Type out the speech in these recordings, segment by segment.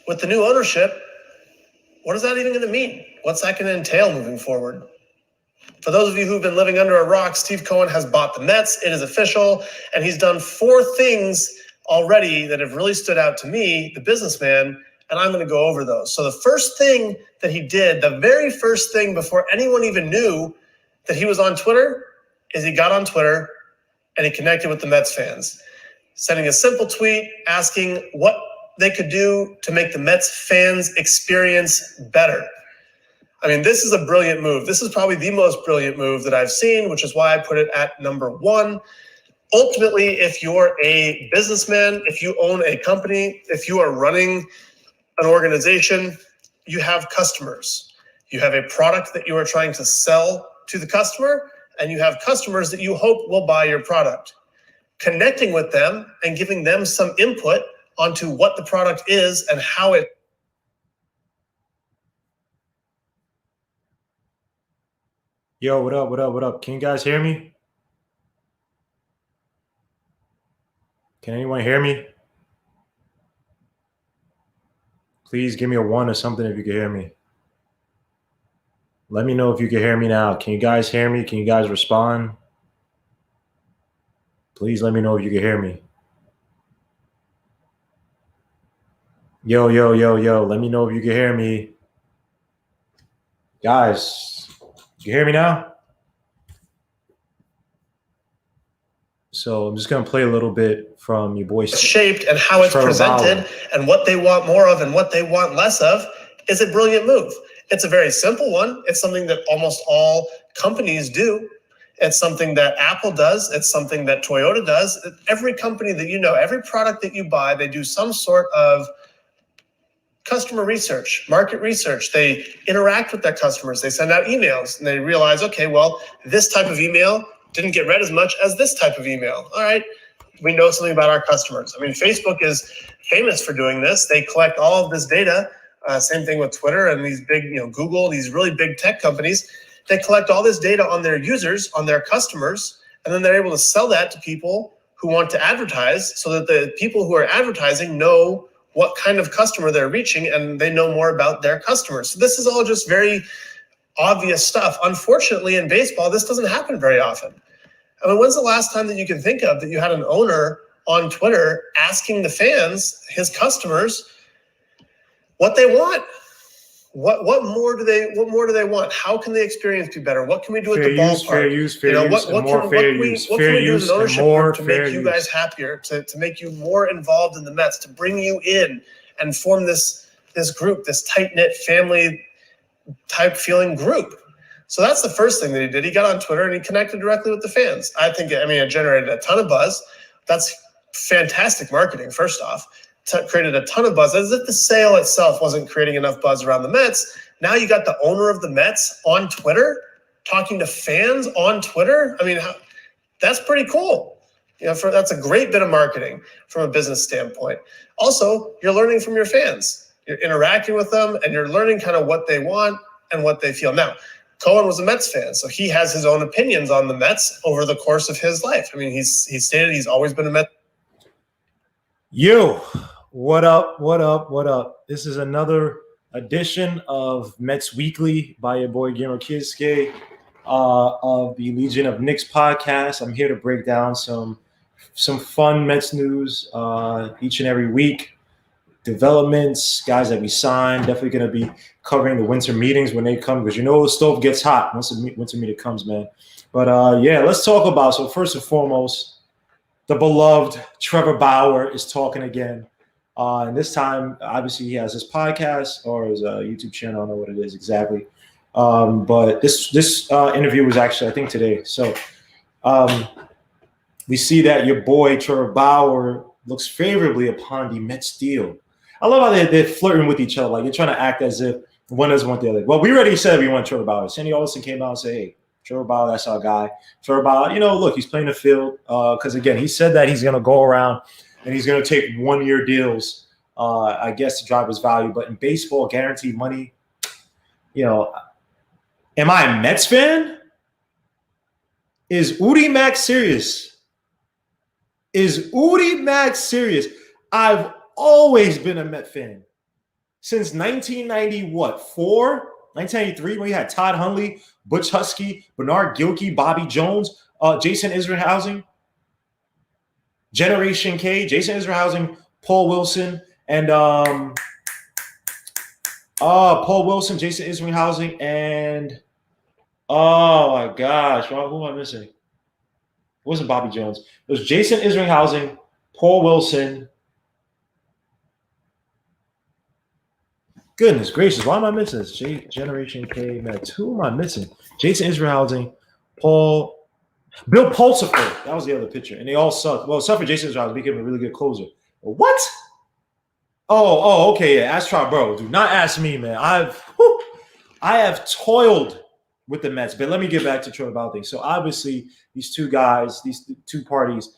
with the new ownership, what is that even going to mean? What's that going to entail moving forward? For those of you who've been living under a rock, Steve Cohen has bought the Mets. It is official, and he's done 4 things already that have really stood out to me, the businessman, and I'm going to go over those. So the first thing that he did, the very first thing before anyone even knew that he was on Twitter, is he got on Twitter and he connected with the Mets fans, sending a simple tweet asking what they could do to make the Mets fans' experience better. I mean, this is a brilliant move. This is probably the most brilliant move that I've seen, which is why I put it at number 1. Ultimately, if you're a businessman, if you own a company, if you are running an organization, you have customers. You have a product that you are trying to sell to the customer, and you have customers that you hope will buy your product. Connecting with them and giving them some input onto what the product is and how it. Yo, what up, what up, what up? Can you guys hear me? Can anyone hear me? Please give me a 1 or something if you can hear me. Let me know if you can hear me now. Can you guys hear me? Can you guys respond? Please let me know if you can hear me. Yo, yo, yo, yo. Let me know if you can hear me. Guys, you hear me now? So I'm just going to play a little bit from your boy. Shaped and how it's presented and what they want more of and what they want less of is a brilliant move. It's a very simple one. It's something that almost all companies do. It's something that Apple does. It's something that Toyota does. Every company that you know, every product that you buy, they do some sort of customer research, market research. They interact with their customers. They send out emails and they realize, okay, well, this type of email didn't get read as much as this type of email. All right, we know something about our customers. I mean, Facebook is famous for doing this. They collect all of this data. Same thing with Twitter and these big, Google, these really big tech companies. They collect all this data on their users, on their customers, and then they're able to sell that to people who want to advertise so that the people who are advertising know what kind of customer they're reaching and they know more about their customers. So this is all just very obvious stuff. Unfortunately, in baseball, this doesn't happen very often. I mean, when's the last time that you can think of that you had an owner on Twitter asking the fans, his customers, what they want? What more do they want? How can the experience be better? What can we do at the ballpark? Fair use, what can we do as an ownership group to make you guys happier, to make you more involved in the Mets, to bring you in and form this group, this tight-knit family type feeling group? So that's the first thing that he did. He got on Twitter and he connected directly with the fans. It generated a ton of buzz. That's fantastic marketing, first off. Created a ton of buzz, as if the sale itself wasn't creating enough buzz around the Mets. Now you got the owner of the Mets on Twitter talking to fans on Twitter. I mean, that's pretty cool. That's a great bit of marketing from a business standpoint. Also, you're learning from your fans. You're interacting with them and you're learning kind of what they want and what they feel. Now, Cohen was a Mets fan, so he has his own opinions on the Mets over the course of his life. I mean, he's stated he's always been a Mets. Yo, what up, what up, what up? This is another edition of Mets Weekly by your boy Guillermo Kiske of the Legion of Knicks podcast. I'm here to break down some fun Mets news each and every week. Developments, guys that we signed. Definitely going to be covering the winter meetings when they come, because the stove gets hot once the winter meeting comes, man. But let's talk about. So first and foremost, the beloved Trevor Bauer is talking again. And this time, obviously, he has his podcast or his YouTube channel. I don't know what it is exactly. But this interview was actually, I think, today. So we see that your boy Trevor Bauer looks favorably upon the Mets deal. I love how they're flirting with each other. Like, they're trying to act as if one doesn't want the other. Well, we already said we want Trevor Bauer. Sandy Alderson came out and said, hey, Trevor Bauer, that's our guy. Trevor Bauer, look, he's playing the field because, again, he said that he's going to go around and he's going to take one-year deals, I guess, to drive his value. But in baseball, guaranteed money, am I a Mets fan? Is Udi Mack serious? I've always been a Met fan. since 1993, when you had Todd Hundley, Butch Husky, Bernard Gilkey, Bobby Jones, Jason Isringhausen, Generation K, Jason Isringhausen, Paul Wilson, and Paul Wilson, Jason Isringhausen, and oh my gosh, who am I missing? It wasn't Bobby Jones. It was Jason Isringhausen, Paul Wilson. Goodness gracious, why am I missing this? Generation K, Mets. Who am I missing? Jason Isringhausen, Bill Pulsifer. That was the other pitcher, and they all sucked. Well, except for Jason Isringhausen, became a really good closer. What? Okay, yeah. Ask Trout, bro. Do not ask me, man. I have toiled with the Mets, but let me get back to Troy Bauer. So obviously, these two guys, these two parties,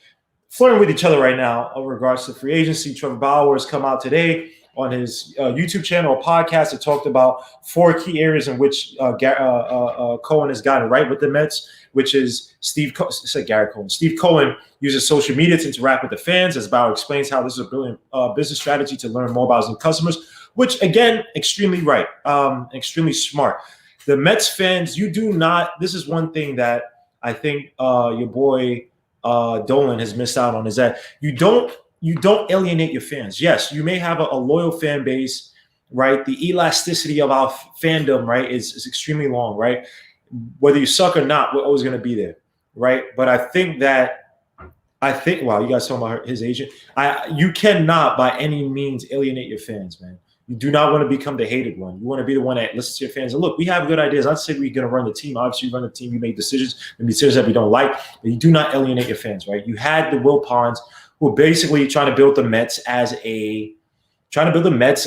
flirting with each other right now in regards to free agency. Trevor Bauer has come out today on his YouTube channel or podcast that talked about 4 key areas in which Cohen has gotten right with the Mets, which is Steve Cohen uses social media to interact with the fans, as Bauer explains how this is a brilliant business strategy to learn more about his new customers, which, again, extremely right, extremely smart. The Mets fans, you do not – this is one thing that I think your boy Dolan has missed out on, is that you don't alienate your fans. Yes, you may have a loyal fan base, right? The elasticity of our fandom, right, is extremely long, right? Whether you suck or not, we're always going to be there, right? But I think, wow, you guys talking about his agent. You cannot by any means alienate your fans, man. You do not want to become the hated one. You want to be the one that listens to your fans. And look, we have good ideas. I'd say we're going to run the team. Obviously, you run the team. You make decisions. Maybe decisions that we don't like. But you do not alienate your fans, right? You had the Will Ponds, who are basically trying to build the Mets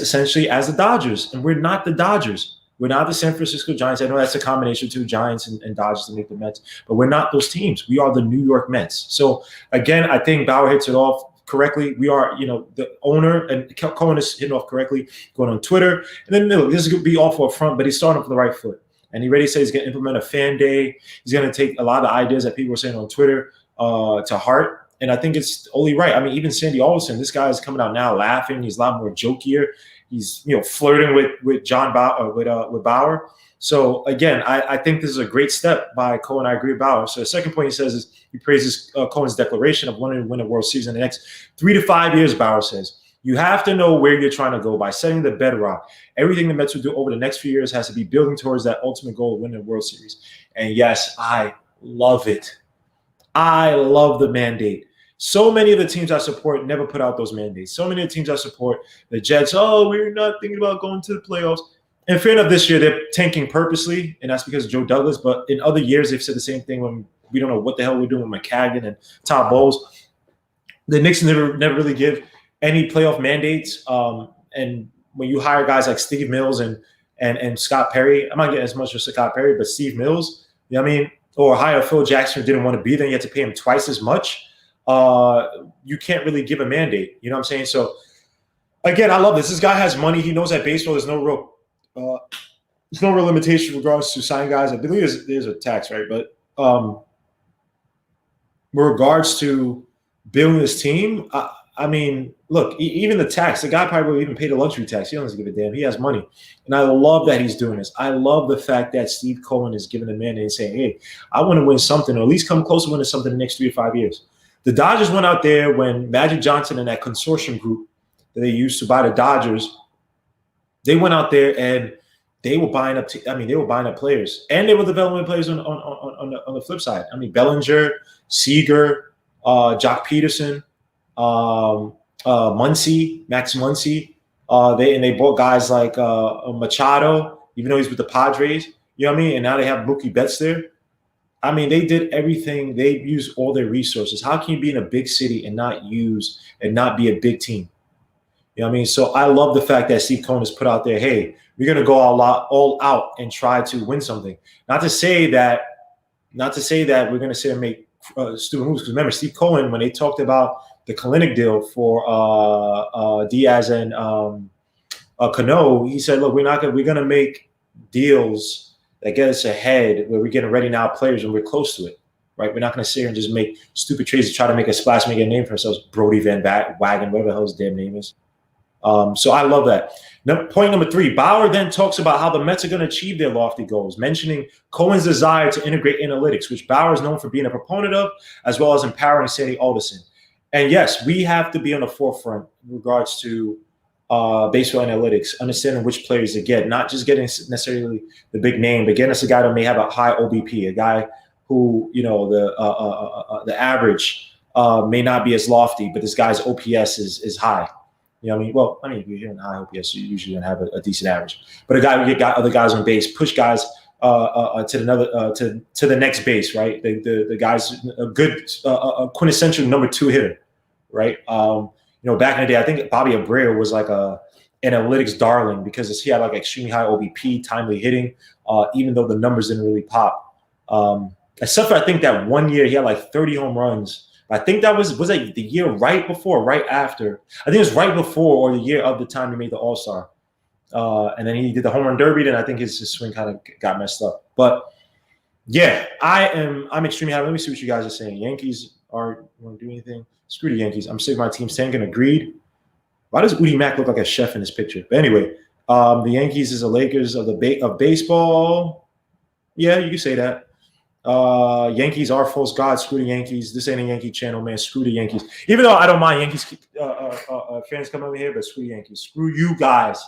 essentially as the Dodgers. And we're not the Dodgers. We're not the San Francisco Giants. I know that's a combination of two Giants and Dodgers to make the Mets, but we're not those teams. We are the New York Mets. So again, I think Bauer hits it off correctly. We are, the owner, and Cohen is hitting off correctly, going on Twitter. And then this is going to be awful up front, but he's starting off with the right foot. And he already said he's going to implement a fan day. He's going to take a lot of ideas that people are saying on Twitter to heart. And I think it's only right. I mean, even Sandy Alderson, this guy is coming out now laughing. He's a lot more jokier. He's, flirting with John Bauer, with Bauer. So again, I think this is a great step by Cohen. I agree with Bauer. So the second point he says is he praises Cohen's declaration of wanting to win a World Series in the next 3 to 5 years. Bauer says you have to know where you're trying to go by setting the bedrock. Everything the Mets will do over the next few years has to be building towards that ultimate goal of winning a World Series. And yes, I love it. I love the mandate. So many of the teams I support never put out those mandates. So many of the teams I support, the Jets, we're not thinking about going to the playoffs. And fair enough, this year they're tanking purposely, and that's because of Joe Douglas. But in other years, they've said the same thing when we don't know what the hell we're doing with McCaggan and Todd Bowles. The Knicks never really give any playoff mandates. And when you hire guys like Steve Mills and Scott Perry, I'm not getting as much as Scott Perry, but Steve Mills, or hire Phil Jackson who didn't want to be there, and you have to pay him twice as much. You can't really give a mandate. You know what I'm saying? So, again, I love this. This guy has money. He knows that baseball there's no real limitation in regards to signing guys. I believe there's a tax, right? But with regards to building this team, I mean, look, even the tax, the guy probably will even pay the luxury tax. He doesn't give a damn. He has money. And I love that he's doing this. I love the fact that Steve Cohen is giving a mandate and saying, hey, I want to win something, or at least come close to winning something in the next 3 to 5 years. The Dodgers went out there when Magic Johnson and that consortium group that they used to buy the Dodgers, they went out there and they were buying up. They were buying up players, and they were developing players on the flip side. I mean, Bellinger, Seager, Jock Peterson, Muncy, Max Muncy. They bought guys like Machado, even though he's with the Padres. You know what I mean? And now they have Mookie Betts there. I mean, they did everything. They used all their resources. How can you be in a big city and not be a big team? You know what I mean? So I love the fact that Steve Cohen has put out there, hey, we're going to go all out and try to win something. Not to say that we're going to sit and make stupid moves. Because remember, Steve Cohen, when they talked about the Kalinick deal for Diaz and Cano, he said, look, we're going to make deals that get us ahead where we're getting ready now players and we're close to it, right? We're not going to sit here and just make stupid trades to try to make a splash, make a name for ourselves. Brody Van Wagen, whatever the hell his damn name is. So I love that. Point number 3, Bauer then talks about how the Mets are going to achieve their lofty goals, mentioning Cohen's desire to integrate analytics, which Bauer is known for being a proponent of, as well as empowering Sandy Alderson. And yes, we have to be on the forefront in regards to baseball analytics, understanding which players to get, not just getting necessarily the big name, but getting us a guy that may have a high OBP, a guy who, the average may not be as lofty, but this guy's OPS is high. You know what I mean? Well, I mean, if you're hitting high OPS, you're usually going to have a decent average. But a guy, we get other guys on base, push guys to the next base, right? The guy's a good quintessential number 2 hitter, right? Back in the day, I think Bobby Abreu was like a analytics darling because he had like extremely high OBP, timely hitting, even though the numbers didn't really pop. Except for I think that one year he had like 30 home runs. I think that was like the year right before, right after. I think it was right before or the year of the time he made the All-Star. And then he did the home run derby, then I think his swing kind of got messed up. But yeah, I'm extremely happy. Let me see what you guys are saying. Yankees want to do anything? Screw the Yankees. I'm sick of my team tanking. Agreed. Why does Udi Mack look like a chef in this picture? But anyway, the Yankees is the Lakers of baseball. Yeah, you can say that. Yankees are false gods. Screw the Yankees. This ain't a Yankee channel, man. Screw the Yankees. Even though I don't mind Yankees fans coming over here, but screw the Yankees. Screw you guys.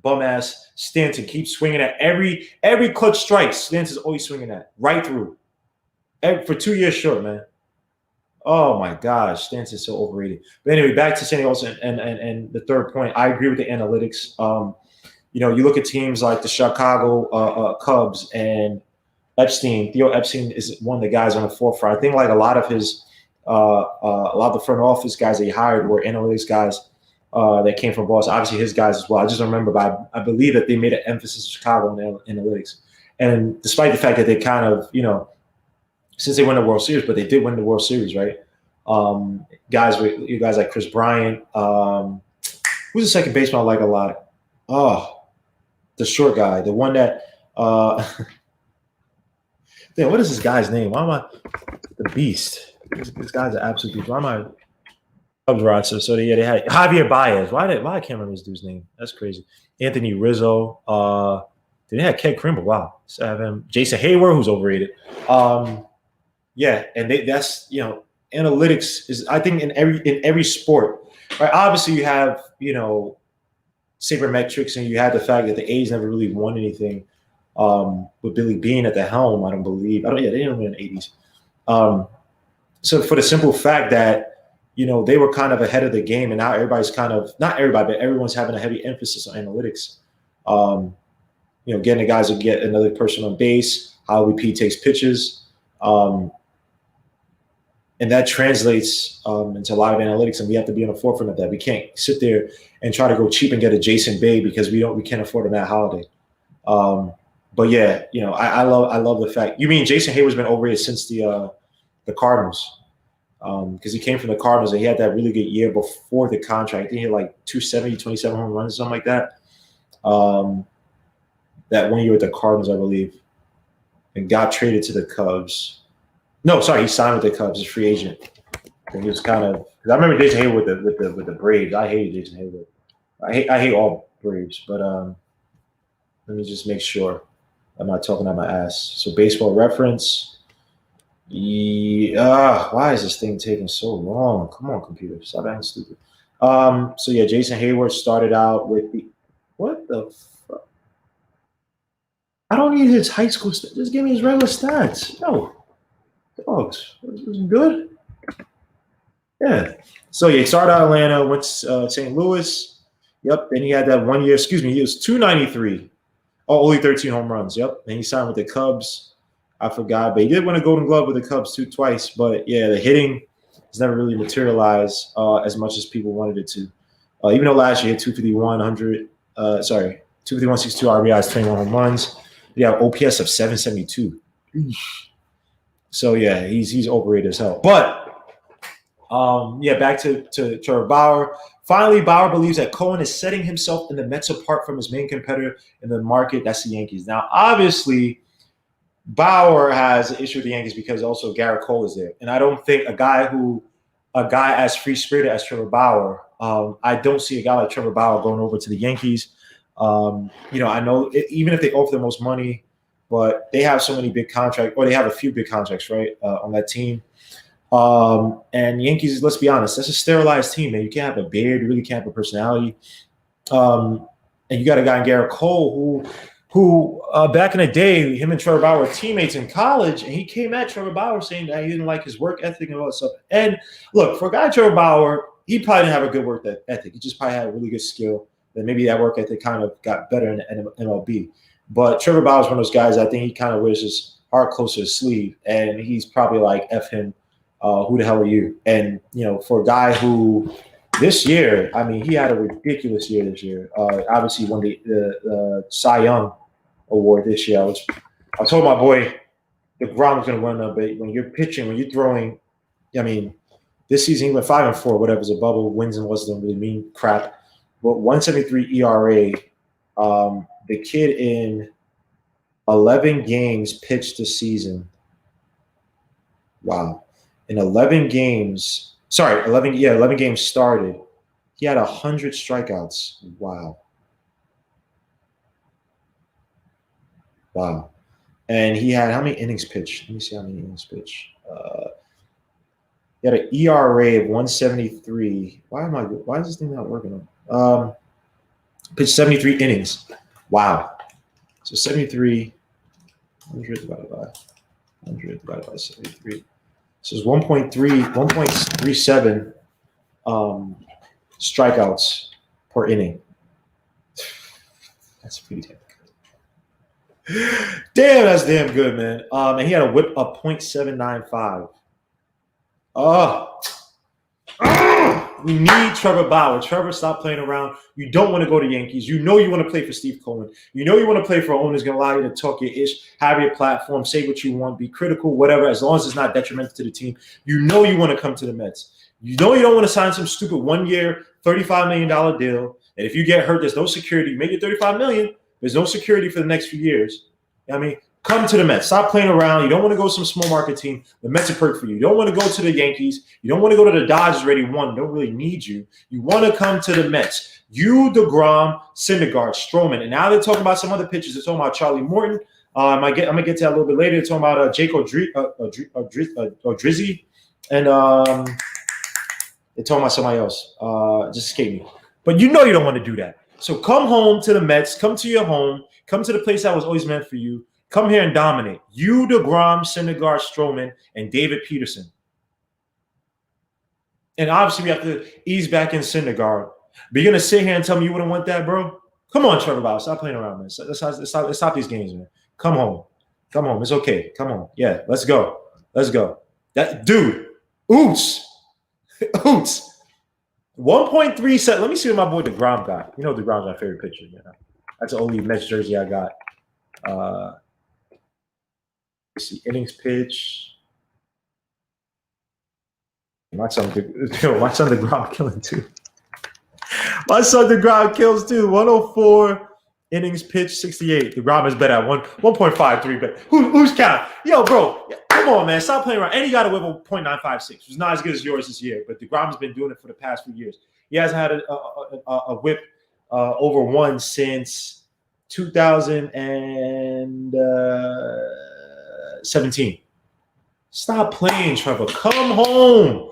Bum ass Stanton keeps swinging at every clutch strike. Stanton's always swinging at right through. For 2 years short, man. Oh my gosh, Stanton's so overrated. But anyway, back to Sandy Alderson and the third point. I agree with the analytics. You look at teams like the Chicago Cubs and Theo Epstein is one of the guys on the forefront. I think like a lot of the front office guys that he hired were analytics guys that came from Boston. Obviously his guys as well. I just don't remember, but I believe that they made an emphasis in Chicago on analytics. And despite the fact that they kind of, since they won the World Series, but they did win the World Series, right? Guys like Chris Bryant. Who's the second baseman I like a lot? Oh, the short guy, the one that damn, what is this guy's name? Why am I the beast? This guy's an absolute beast. Why am I Cubs roster? So they had Javier Baez. Why I can't remember this dude's name? That's crazy. Anthony Rizzo. They had Ked Krimble. Wow. So I have him. Jason Hayward, who's overrated. Yeah, and that's analytics is, I think, in every sport, right? Obviously you have sabermetrics, and you had the fact that the A's never really won anything with Billy Beane at the helm. They didn't win in the 80s. So for the simple fact that they were kind of ahead of the game, and now everybody's kind of, not everybody, but everyone's having a heavy emphasis on analytics. Getting the guys to get another person on base, how OBP takes pitches. And that translates into a lot of analytics, and we have to be on the forefront of that. We can't sit there and try to go cheap and get a Jason Bay because we can't afford a Matt Holliday. But yeah, I love the fact. You mean Jason Hayward's been overrated since the Cardinals, because he came from the Cardinals and he had that really good year before the contract. I think he had like 270, 27 home runs, something like that. That one year with the Cardinals, I believe, and got traded to the Cubs. No, sorry, he signed with the Cubs as a free agent. And he was kind of, because I remember Jason Hayward with the Braves. I hated Jason Hayward. I hate all Braves, but let me just make sure I'm not talking out my ass. So Baseball Reference. Why is this thing taking so long? Come on, computer, stop acting stupid. So yeah, Jason Hayward started out with what the fuck? I don't need his high school stats. Just give me his regular stats. No. Dogs. Was good? Yeah. So yeah, he started out Atlanta, went to St. Louis. Yep. Then he had that 1 year, he was 293. Oh, only 13 home runs. Yep. Then he signed with the Cubs. I forgot, but he did win a Golden Glove with the Cubs twice. But yeah, the hitting has never really materialized as much as people wanted it to. Even though last year he had 251, 62 RBIs, 21 home runs. Yeah, OPS of 772. So yeah, he's overrated as hell. But back to Trevor Bauer. Finally, Bauer believes that Cohen is setting himself and the Mets apart from his main competitor in the market. That's the Yankees. Now, obviously, Bauer has an issue with the Yankees because also Garrett Cole is there. And I don't think a guy who a guy as free-spirited as Trevor Bauer. I don't see a guy like Trevor Bauer going over to the Yankees. I know even if they offer the most money, but they have so many big contracts, or they have a few big contracts, right, on that team. And Yankees, let's be honest, that's a sterilized team, man. You can't have a beard, you really can't have a personality. And you got a guy in Garrett Cole who back in the day, him and Trevor Bauer were teammates in college, and he came at Trevor Bauer saying that he didn't like his work ethic and all that stuff. And look, for a guy like Trevor Bauer, he probably didn't have a good work ethic. He just probably had a really good skill. And maybe that work ethic kind of got better in MLB. But Trevor Bauer is one of those guys, I think he kind of wears his heart close to his sleeve, and he's probably like, F him, who the hell are you? And, for a guy who this year, I mean, he had a ridiculous year this year. Obviously won the Cy Young Award this year. I told my boy DeGrom was going to win them, but when you're pitching, when you're throwing, I mean, this season he went 5-4, whatever's a bubble, wins and losses don't really mean crap. But 1.73 ERA. The kid in 11 games pitched this season. Wow. In 11 games started. He had 100 strikeouts. Wow. And he had how many innings pitched? Let me see how many innings pitched. He had an ERA of 1.73. Why is this thing not working? Pitched 73 innings. Wow. So 73, 100 divided by 73. So it's 1.37 strikeouts per inning. That's pretty damn good. Damn, that's damn good, man. And he had a whip of 0.795. We need Trevor Bauer. Trevor, stop playing around. You don't want to go to Yankees. You know you want to play for Steve Cohen. You know you want to play for owners going to allow you to talk your ish, have your platform, say what you want, be critical, whatever, as long as it's not detrimental to the team. You know you want to come to the Mets. You know you don't want to sign some stupid 1 year, $35 million deal. And if you get hurt, there's no security. You make it $35 million. There's no security for the next few years. I mean, come to the Mets. Stop playing around. You don't want to go to some small market team. The Mets are perfect for you. You don't want to go to the Yankees. You don't want to go to the Dodgers already won. They don't really need you. You want to come to the Mets. You, DeGrom, Syndergaard, Stroman. And now they're talking about some other pitchers. They're talking about Charlie Morton. I'm going to get to that a little bit later. They're talking about Jake Odorizzi. And they're talking about somebody else. Just escaped me. But you know you don't want to do that. So come home to the Mets. Come to your home. Come to the place that was always meant for you. Come here and dominate. You, DeGrom, Syndergaard, Stroman, and David Peterson. And obviously, we have to ease back in Syndergaard. But you're going to sit here and tell me you wouldn't want that, bro? Come on, Trevor Bauer. Stop playing around, man. Let's stop these games, man. Come home. It's okay. Come on. Yeah, let's go. That dude. Oots. 1.37. Let me see what my boy DeGrom got. You know DeGrom's my favorite pitcher. Man. That's the only Mets jersey I got. Let's see, innings pitch. My son DeGrom killing too. My son DeGrom kills too. 104 innings pitched, 68. DeGrom is better at 1.53. But who's counting? Yo, bro, come on, man. Stop playing around. And he got a whip of 0.956, which is not as good as yours this year. But DeGrom's been doing it for the past few years. He hasn't had a whip over 1 since 2017. Stop playing, Trevor. Come home.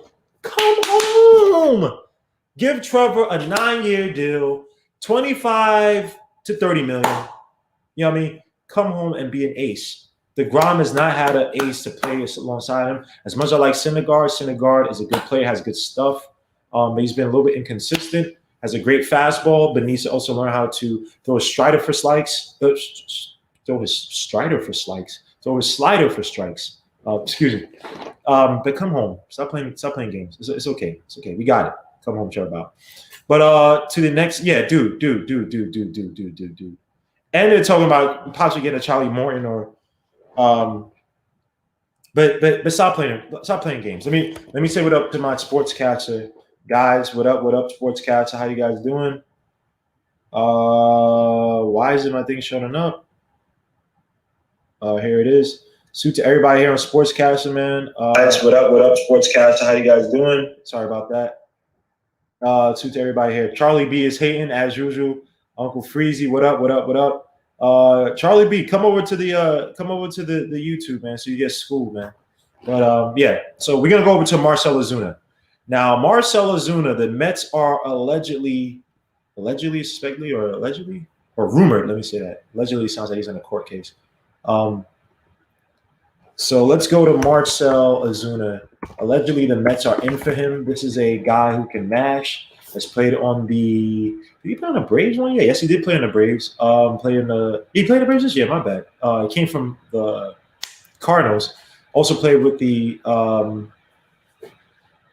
Give Trevor a 9-year deal, 25 to 30 million. You know what I mean? Come home and be an ace. DeGrom has not had an ace to play alongside him. As much as I like Syndergaard is a good player, has good stuff. But he's been a little bit inconsistent. Has a great fastball, but needs to also learn how to throw his slider for strikes. Excuse me. But come home. Stop playing games. It's okay. We got it. Come home, Trevor Bauer. But to the next, dude. And they're talking about possibly getting a Charlie Morton or but stop playing games. Let me say what up to my sports catcher. Guys, what up, sports catcher? How you guys doing? Why isn't my thing showing up? Here it is. Salute to everybody here on Sportscaster, man. Guys, what up, Sportscaster? How you guys doing? Sorry about that. Salute to everybody here. Charlie B is hating as usual. Uncle Freezy, what up? Charlie B, come over to the YouTube, man, so you get schooled, man. But yeah, so we're gonna go over to Marcell Ozuna. Now, Marcell Ozuna, the Mets are allegedly, or rumored. Let me say that. Allegedly sounds like he's in a court case. So let's go to Marcell Ozuna. Allegedly, the Mets are in for him. This is a guy who can mash. Has played on the. Did he play on the Braves one year? Yes, he did play on the Braves. He played in the Braves this year. My bad. He came from the Cardinals. Also played with the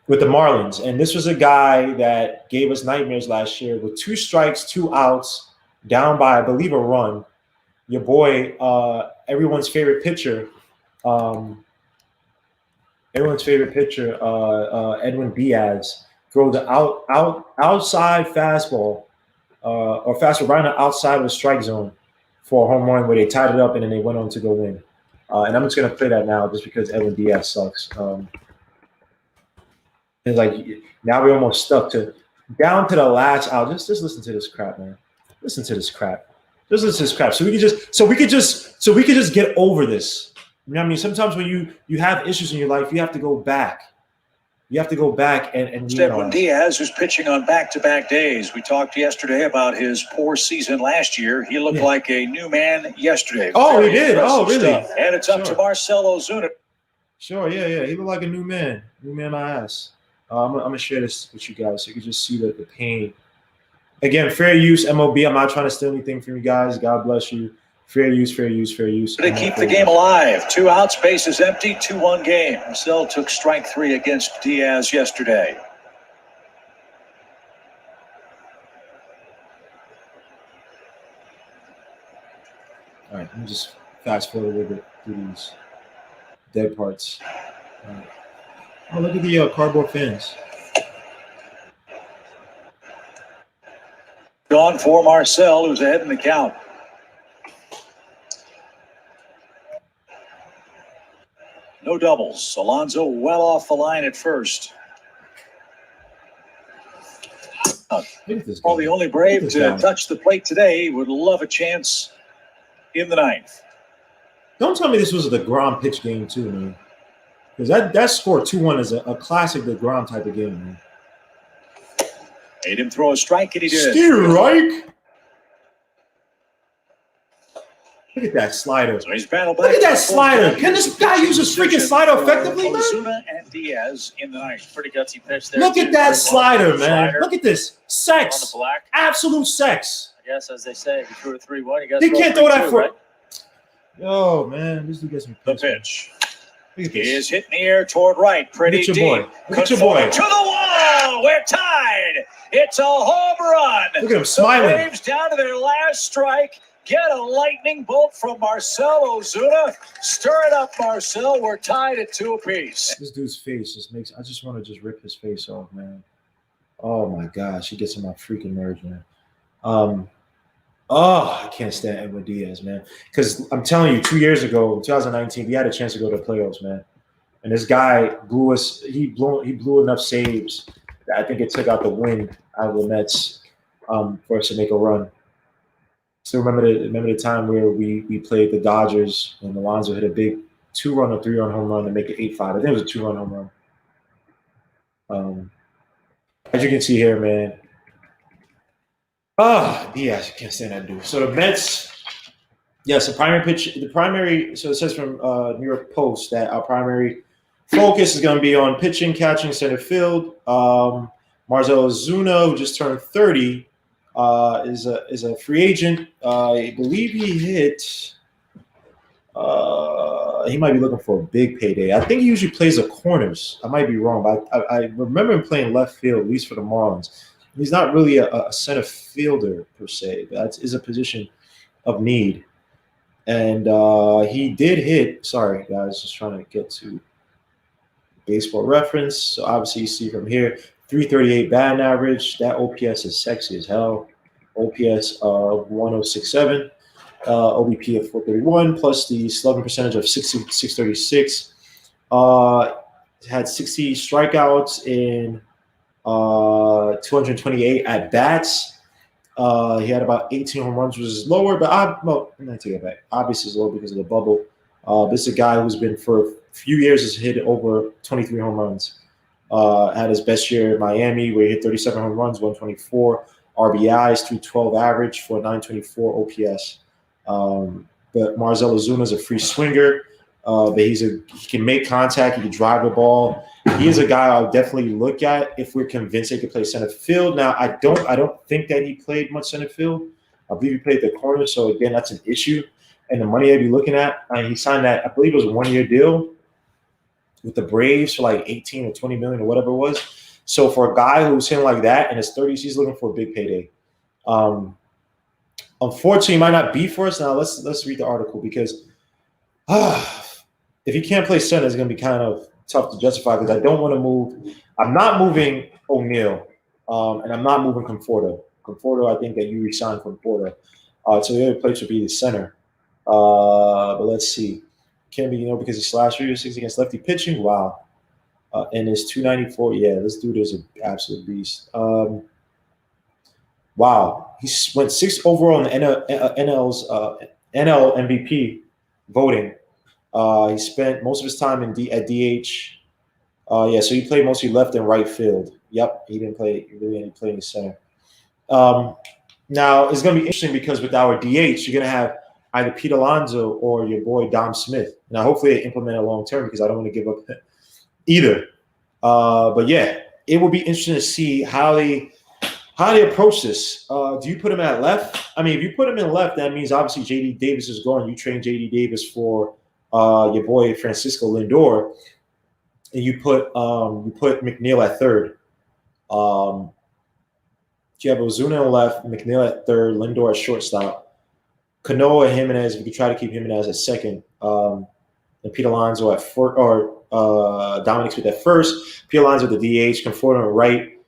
Marlins. And this was a guy that gave us nightmares last year with 2 strikes, 2 outs, down by, I believe, a run. Your boy, everyone's favorite pitcher, Edwin Diaz, throw the outside fastball, or fastball right on the outside of the strike zone for a home run where they tied it up and then they went on to go win. And I'm just gonna play that now just because Edwin Diaz sucks. It's like now we're almost stuck to down to the last out. Just listen to this crap, man. Listen to this crap. Just listen to this crap. So we could just get over this. You know what I mean? Sometimes when you have issues in your life, you have to go back. You have to go back and Edwin Diaz, who's pitching on back-to-back days. We talked yesterday about his poor season last year. He looked like a new man yesterday. Oh, he did. Oh, really? Stuff. And it's up to Marcell Ozuna. Sure, yeah. He looked like a new man. New man, my ass. I'm gonna share this with you guys so you can just see the pain. Again, fair use, MOB. I'm not trying to steal anything from you guys. God bless you. Fair use. To keep the game alive. 2 outs, bases empty, 2-1 game. Marcell took strike 3 against Diaz yesterday. All right, let me just fast forward a little bit through these dead parts. All right. Oh, look at the cardboard fans. Gone for Marcell, who's ahead in the count. No doubles. Alonso well off the line at first. The only Brave to touch the plate today. Would love a chance in the 9th. Don't tell me this was a DeGrom pitch game too, man. Because that score 2-1 is a classic DeGrom type of game, man. Made him throw a strike, and he did. Strike. Look at that slider. So he's battled back. Look at that slider. Can this guy use his freaking slider effectively, man? Ozuna and Diaz in the 9th. Pretty gutsy pitch there. Look at that slider, man. Look at this. Sex. On the black. Absolute sex. I guess, as they say, if you threw a 3-1, you got to can't throw that for. Right? Yo, man. This dude gets some pitch. The pitch. He is hit in the air toward right. Pretty deep. Look at your boy. To the wall. We're tied. It's a home run. Look at him smiling. The Braves down to their last strike. Get a lightning bolt from Marcell Ozuna. Stir it up, Marcell. We're tied at 2 apiece. This dude's face just makes. I just want to just rip his face off, man. Oh my gosh, he gets on my freaking nerves, man. I can't stand Edwin Diaz, man. Because I'm telling you, 2 years ago, 2019, we had a chance to go to the playoffs, man. And this guy blew us. He blew enough saves that I think it took out the wind out of the Mets for us to make a run. Still remember the time where we played the Dodgers and Alonso hit a big 2-run or 3-run home run to make it 8-5. I think it was a 2-run home run. As you can see here, man. Diaz, I can't stand that dude. So the Mets, yes, so it says from New York Post that our primary focus is going to be on pitching, catching, center field. Marcell Ozuna, who just turned 30, is a free agent. I believe he hit. He might be looking for a big payday. I think he usually plays the corners. I might be wrong, but I remember him playing left field, at least for the Marlins. He's not really a center fielder per se. That is a position of need. And he did hit. Sorry, guys, just trying to get to Baseball Reference. So obviously you see from here, 338 batting average. That OPS is sexy as hell. OPS of 1067. OBP of 431 plus the slugging percentage of 636. Had 60 strikeouts in 228 at bats. He had about 18 home runs, which is lower, but I'm not taking it back. Obviously, it's low because of the bubble. This is a guy who's been for a few years has hit over 23 home runs. Had his best year in Miami, where he hit 37 home runs, 124 RBIs, 312 average for 924 OPS. But Marcell Ozuna is a free swinger. But he can make contact. He can drive the ball. He is a guy I'll definitely look at if we're convinced he could play center field. Now, I don't think that he played much center field. I believe he played the corner. So again, that's an issue. And the money I'd be looking at, he signed that, I believe it was a 1-year deal with the Braves for like 18 or 20 million or whatever it was. So for a guy who's hitting like that in his 30s, he's looking for a big payday. Unfortunately, it might not be for us. Now let's read the article because if he can't play center, it's going to be kind of tough to justify because I don't want to move. I'm not moving O'Neal, and I'm not moving Conforto. Conforto, I think that you re-signed Conforto. So the other place would be the center. But let's see. Can't be, because he slashed 306 against lefty pitching. Wow. And his 294. Yeah, this dude is an absolute beast. Wow. He went 6th overall in the NL MVP voting. He spent most of his time at DH. So he played mostly left and right field. Yep, he didn't play really any play in the center. Now, it's going to be interesting because with our DH, you're going to have either Pete Alonso or your boy Dom Smith. Now, hopefully they implement it long term because I don't want to give up either. But yeah, it will be interesting to see how they approach this. Do you put him at left? I mean, if you put him in left, that means obviously J.D. Davis is gone. You train J.D. Davis for your boy Francisco Lindor, and you put McNeil at third. You have Ozuna on left, McNeil at third, Lindor at shortstop, Cano and Jimenez. We could try to keep Jimenez at second, and Pete Alonso at fourth, or Dominic Smith at first. Pete Alonso at the DH, Conforto on right.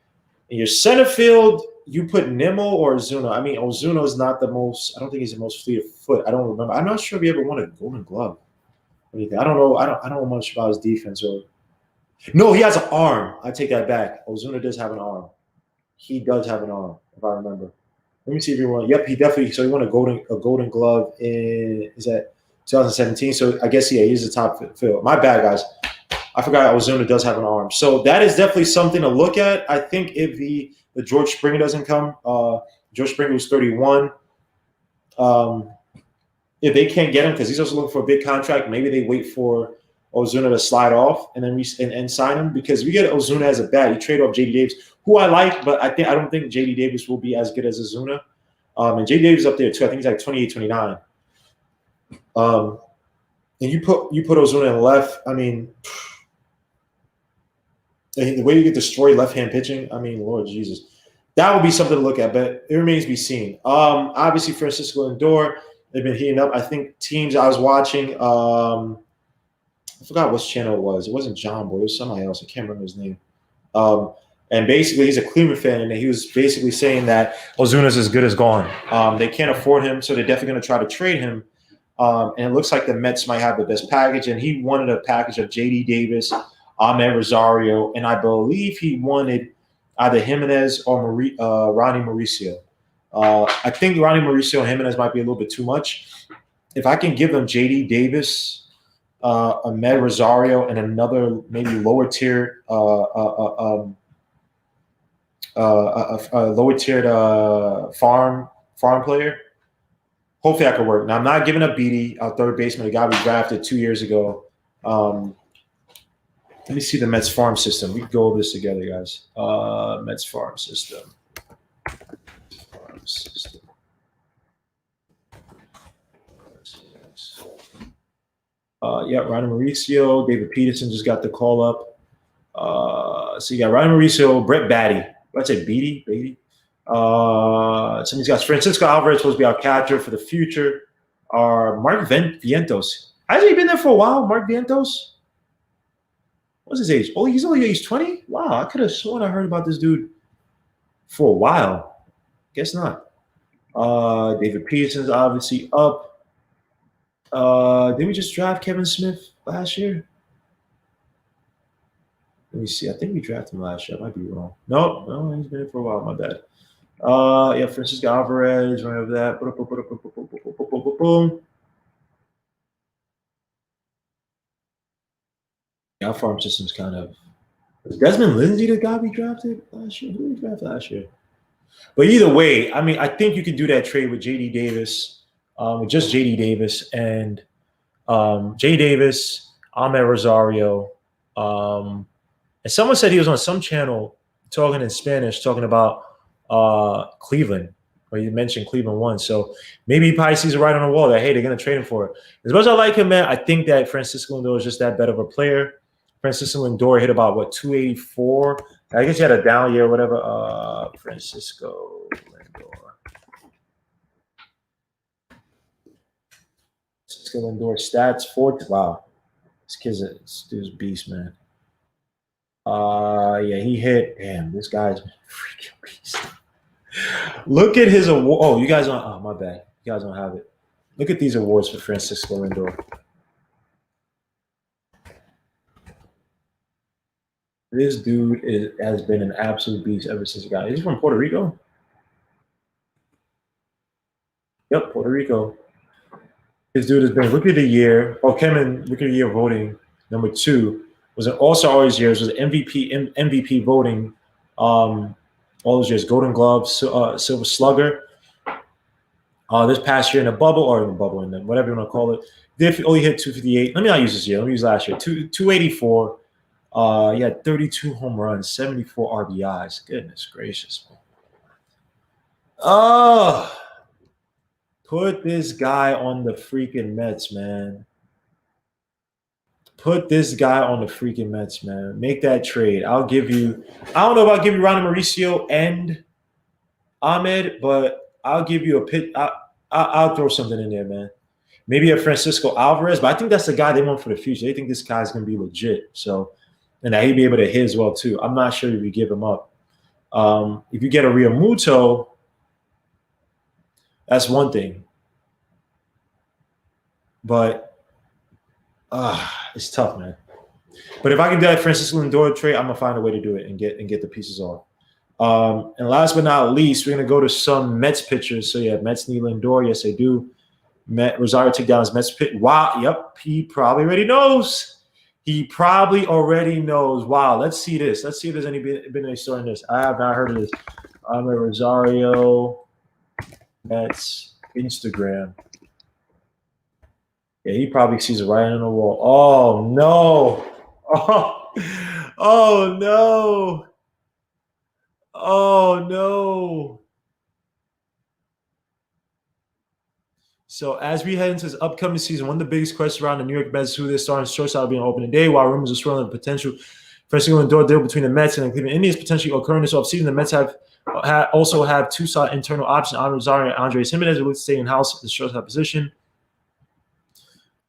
In your center field, you put Nimmo or Ozuna. I mean, Ozuna is not the most. I don't think he's the most fleet of foot. I don't remember. I'm not sure if he ever won a Golden Glove. I don't know. I don't know much about his defense. No, he has an arm. I take that back. Ozuna does have an arm. He does have an arm, if I remember. Let me see if he won. Yep, he definitely. So he won a Golden Glove in 2017. So I guess he's the top field. My bad, guys. I forgot Ozuna does have an arm. So that is definitely something to look at. I think if the George Springer doesn't come, George Springer was 31. If they can't get him because he's also looking for a big contract, maybe they wait for Ozuna to slide off and then and sign him because we get Ozuna as a bat. You trade off J.D. Davis, who I like, but I don't think J.D. Davis will be as good as Ozuna. And J.D. Davis up there too. I think he's like 28, 29. And you put Ozuna in the left. I mean, the way you get destroyed left-hand pitching, I mean, Lord Jesus. That would be something to look at, but it remains to be seen. Obviously, Francisco Lindor, they've been heating up. I think teams I was watching, I forgot which channel it was. It wasn't John Boy. It was somebody else. I can't remember his name. And basically, he's a Cleveland fan, and he was basically saying that Ozuna's as good as gone. They can't afford him, so they're definitely going to try to trade him. And it looks like the Mets might have the best package, and he wanted a package of J.D. Davis, Ahmed Rosario, and I believe he wanted either Jimenez or Ronnie Mauricio. I think Ronnie Mauricio and Jimenez might be a little bit too much. If I can give them J.D. Davis, Ahmed Rosario, and another maybe lower tier, lower tiered farm player, hopefully I could work. Now I'm not giving up Beatty, our third baseman, the guy we drafted 2 years ago. Let me see the Mets farm system. We can go over this together, guys. Mets farm system. Ryan Mauricio, David Peterson just got the call up. So you got Ryan Mauricio, Brett Batty. What's it, Beatty? Somebody's got Francisco Alvarez supposed to be our catcher for the future. Mark Vientos. Hasn't he been there for a while, Mark Vientos? What's his age? Oh, he's only age 20? Wow, I could have sworn I heard about this dude for a while. Guess not. David Peterson's obviously up. Did we just draft Kevin Smith last year? Let me see. I think we drafted him last year. I might be wrong. No, he's been here for a while. My bad. Yeah, Francisco Alvarez, right over that. Boom. Yeah, our farm system's kind of. Was Desmond Lindsay the guy we drafted last year? Who did we draft last year? But either way, I mean, I think you could do that trade with JD Davis, with just JD Davis and J Davis, Ahmed Rosario. And someone said he was on some channel talking in Spanish, talking about Cleveland, or you mentioned Cleveland won. So maybe he probably sees it right on the wall that, hey, they're going to trade him for it. As much as I like him, man, I think that Francisco Lindor is just that better of a player. Francisco Lindor hit about, 284. I guess he had a down year or whatever. Francisco Lindor. Francisco Lindor stats. Wow. This dude's a beast, man. Yeah, he hit. Damn, this guy's a freaking beast. Look at his award. Oh, you guys don't. Oh, my bad. You guys don't have it. Look at these awards for Francisco Lindor. This dude has been an absolute beast ever since he got. He's from Puerto Rico. Yep, Puerto Rico. This dude has been Rookie of the Year. Oh, came in Rookie of the Year voting number 2. Was an All-Star all these years. Was MVP voting all those years. Golden Glove, Silver Slugger. This past year in the bubble, in whatever you want to call it, they only hit 258. Let me not use this year. Let me use last year. 284. He had 32 home runs, 74 RBIs. Goodness gracious, man. Oh, put this guy on the freaking Mets, man. Put this guy on the freaking Mets, man. Make that trade. I'll give you. I don't know if I'll give you Ronnie Mauricio and Ahmed, but I'll give you a pit. I'll throw something in there, man. Maybe a Francisco Alvarez, but I think that's the guy they want for the future. They think this guy's going to be legit. So. And that he'd be able to hit as well, too. I'm not sure if we give him up. If you get a Real Muto, that's one thing. But it's tough, man. But if I can do that Francisco Lindor trade, I'm going to find a way to do it and get the pieces off. And last but not least, we're going to go to some Mets pitchers. So, yeah, Mets need Lindor. Yes, they do. Rosario took down his Mets pitch. Wow. Yep. He probably already knows. Wow, let's see this. Let's see if there's been any story in this. I have not heard of this. I'm a Rosario Mets Instagram. Yeah, he probably sees it right on the wall. Oh, no. Oh, no. Oh, no. So as we head into this upcoming season, one of the biggest questions around the New York Mets is who their starting shortstop will be on opening day. While rumors are swirling the potential Francisco Lindor deal between the Mets and the Cleveland Indians potentially occurring this offseason, the Mets also have 2 solid internal options: Ahmed Rosario and Andres Gimenez, who will stay in house at the shortstop position.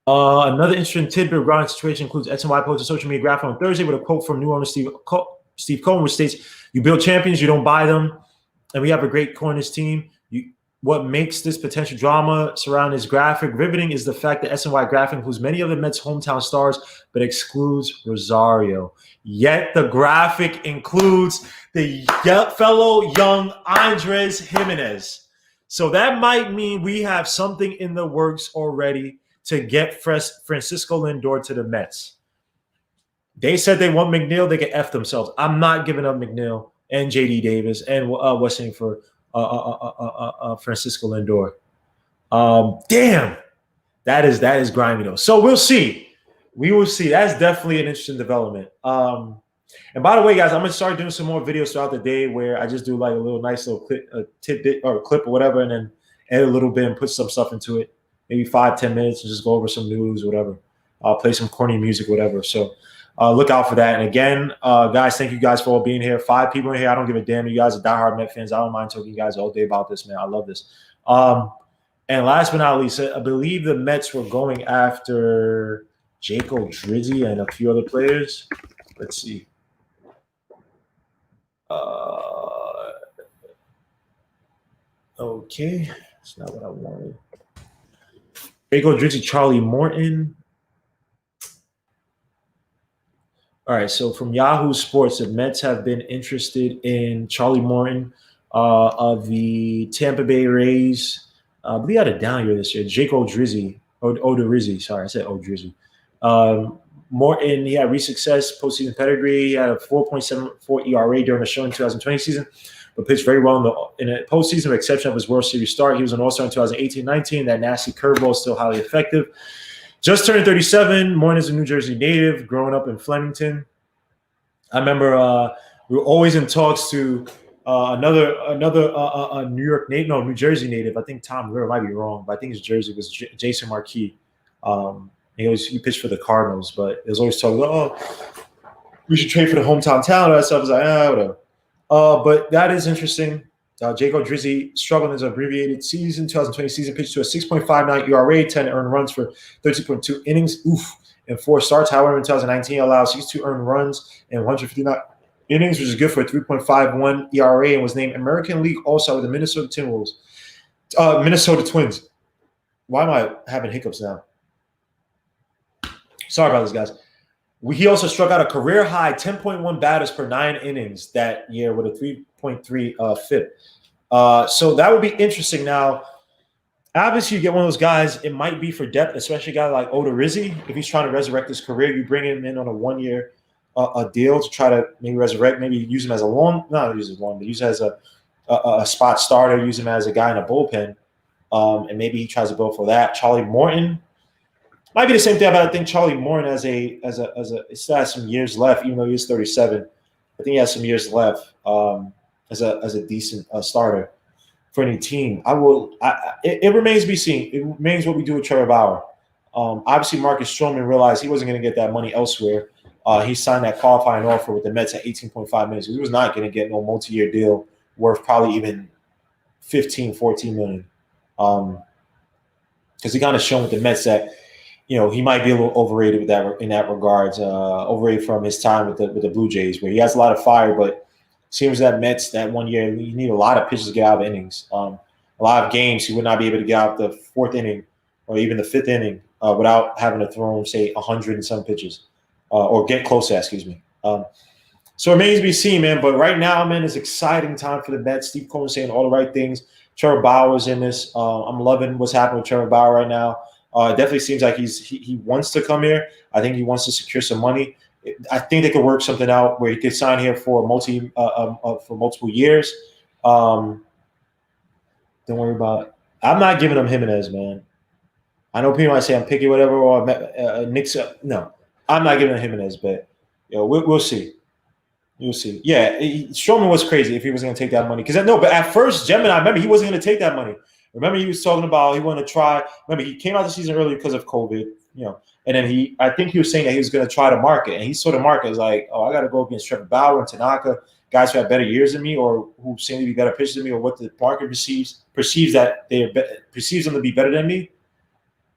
Another interesting tidbit regarding the situation includes SNY posted a social media graphic on Thursday with a quote from new owner Steve Cohen, which states, "You build champions, you don't buy them, and we have a great corners team." What makes this potential drama surrounding this graphic riveting is the fact that SNY graphic includes many of the Mets' hometown stars, but excludes Rosario. Yet the graphic includes the fellow young Andres Gimenez. So that might mean we have something in the works already to get Francisco Lindor to the Mets. They said they want McNeil. They can F themselves. I'm not giving up McNeil and JD Davis and what's name for Francisco Lindor. Damn, that is grimy though. So we'll see. We will see. That's definitely an interesting development. And by the way, guys, I'm gonna start doing some more videos throughout the day where I just do like a little nice little tidbit or a clip or whatever, and then edit a little bit and put some stuff into it. Maybe 5-10 minutes and just go over some news, whatever. I'll play some corny music, whatever. So look out for that. And again, guys, thank you guys for all being here. 5 people in here. I don't give a damn. You guys are diehard Met fans. I don't mind talking to you guys all day about this, man. I love this. And last but not least, I believe the Mets were going after Jacob Drizzy and a few other players. Let's see. Okay, that's not what I wanted. Draco Drizzy, Charlie Morton. All right, so from Yahoo Sports, the Mets have been interested in Charlie Morton of the Tampa Bay Rays. I believe he had a down year this year. Jake Odorizzi. Sorry, I said Odorizzi. Morton, he had recent success, postseason pedigree. He had a 4.74 ERA during the showing 2020 season, but pitched very well in a postseason, with the exception of his World Series start. He was an All-Star in 2018-19. That nasty curveball is still highly effective. Just turned 37. Morton is a New Jersey native, growing up in Flemington. I remember we were always in talks to another New Jersey native. I think Tom River might be wrong, but I think his jersey was Jason Marquis. He pitched for the Cardinals, but it was always talking about, we should trade for the hometown talent. That stuff. I was like, whatever. But that is interesting. Jake Odorizzi struggled in his abbreviated season, 2020 season, pitched to a 6.59 ERA, 10 earned runs for 13.2 innings. In 4 starts. However, in 2019, allows 62 earned runs and 159 innings, which is good for a 3.51 ERA, and was named American League All-Star with the Minnesota Twins. Why am I having hiccups now? Sorry about this, guys. He also struck out a career-high 10.1 batters per 9 innings that year with a 3.3 FIP. So that would be interesting. Now, obviously, you get one of those guys, it might be for depth, especially a guy like Odorizzi. If he's trying to resurrect his career, you bring him in on a 1-year deal to try to maybe resurrect, maybe use him as but use him as a spot starter, use him as a guy in a bullpen, and maybe he tries to build for that. Charlie Morton might be the same thing, but I think Charlie Morton still has some years left, even though he's 37. I think he has some years left as a decent starter for any team. It remains to be seen. It remains what we do with Trevor Bauer. Obviously, Marcus Stroman realized he wasn't going to get that money elsewhere. He signed that qualifying offer with the Mets at $18.5 million. So he was not going to get no multi-year deal worth probably even $15-14 million. Because he kind of shown with the Mets that he might be a little overrated in that regards. Overrated from his time with the Blue Jays, where he has a lot of fire, but seems that Mets that 1 year, you need a lot of pitches to get out of innings. A lot of games he would not be able to get out the 4th inning or even the 5th inning without having to throw him, say, 100 and some pitches or get close to that, excuse me. So it remains to be seen, man. But right now, man, it's exciting time for the Mets. Steve Cohen saying all the right things. Trevor Bauer's in this. I'm loving what's happening with Trevor Bauer right now. It definitely seems like he wants to come here. I think he wants to secure some money. I think they could work something out where he could sign here for multiple years. Don't worry about it. I'm not giving him Jimenez, man. I know people might say I'm picky, whatever, or Nick's. No, I'm not giving him Jimenez, but we'll see. You'll see. Yeah, Stroman was crazy if he was going to take that money. But at first, Gemini, remember, he wasn't going to take that money. Remember, he was talking about he wanted to try. Remember, he came out the season early because of COVID, and then I think he was saying that he was going to try to market, and he saw the market as like, I got to go against Trevor Bauer and Tanaka, guys who have better years than me or who seem to be better pitchers than me, or what the market perceives them to be better than me.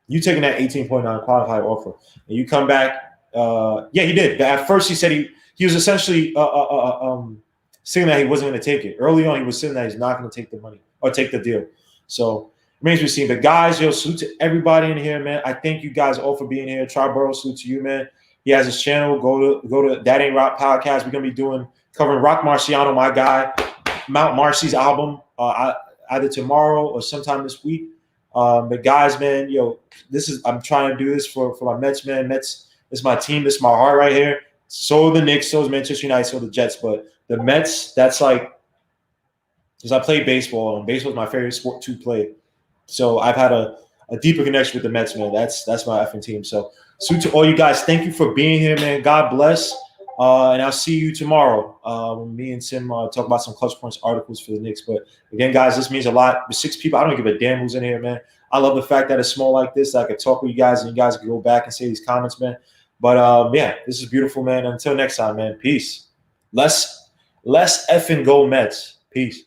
You taking that 18.9 qualified offer, and you come back. He did. But at first, he said he was essentially saying that he wasn't going to take it. Early on, he was saying that he's not going to take the money or take the deal. So remains to be seen. But guys, salute to everybody in here, man. I thank you guys all for being here. Triborough, salute to you, man. He has his channel. Go to That Ain't Rock podcast. We're gonna be covering Rock Marciano, my guy, Mount Marcy's album, either tomorrow or sometime this week. But guys, man, I'm trying to do this for my Mets, man. Mets is my team. This is my heart right here. So the Knicks, so is Manchester United, so the Jets. But the Mets, that's like, because I play baseball, and baseball is my favorite sport to play. So I've had a deeper connection with the Mets, man. That's my effing team. So salute to all you guys. Thank you for being here, man. God bless. And I'll see you tomorrow when me and Tim talk about some clutch points articles for the Knicks. But again, guys, this means a lot. With 6 people, I don't give a damn who's in here, man. I love the fact that it's small like this. I could talk with you guys, and you guys can go back and say these comments, man. But this is beautiful, man. Until next time, man. Peace. Let's effing go Mets. Peace.